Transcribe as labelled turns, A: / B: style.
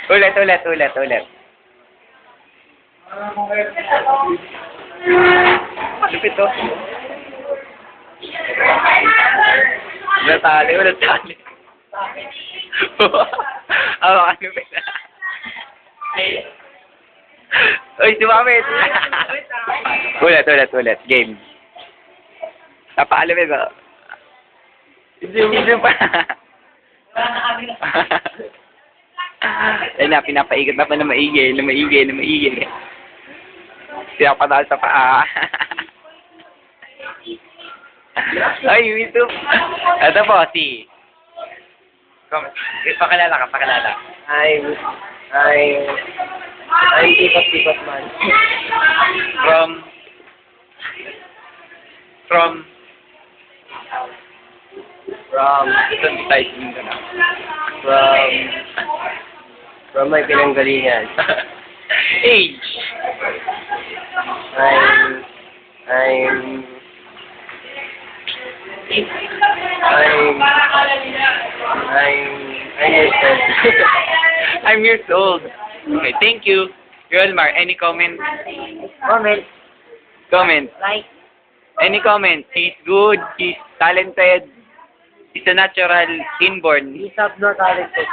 A: Ulit. Malupit to. Natali. Ano ba? Uy, sumamit. Ulit. Game. Napaalamig ako. Hindi pa. Ay na, pinapaigot na pa na maigi. Pinapataas sa paa. Ay, YouTube. Ito po, si... Pakilala.
B: I'm Tipat man.
A: From
B: From my pinanggalingan.
A: age. I'm years old. Okay, thank you. Yolmar, any comment? Comment.
B: Like.
A: Any comment? He's good, he's talented, he's a natural inborn.
B: He's not talented.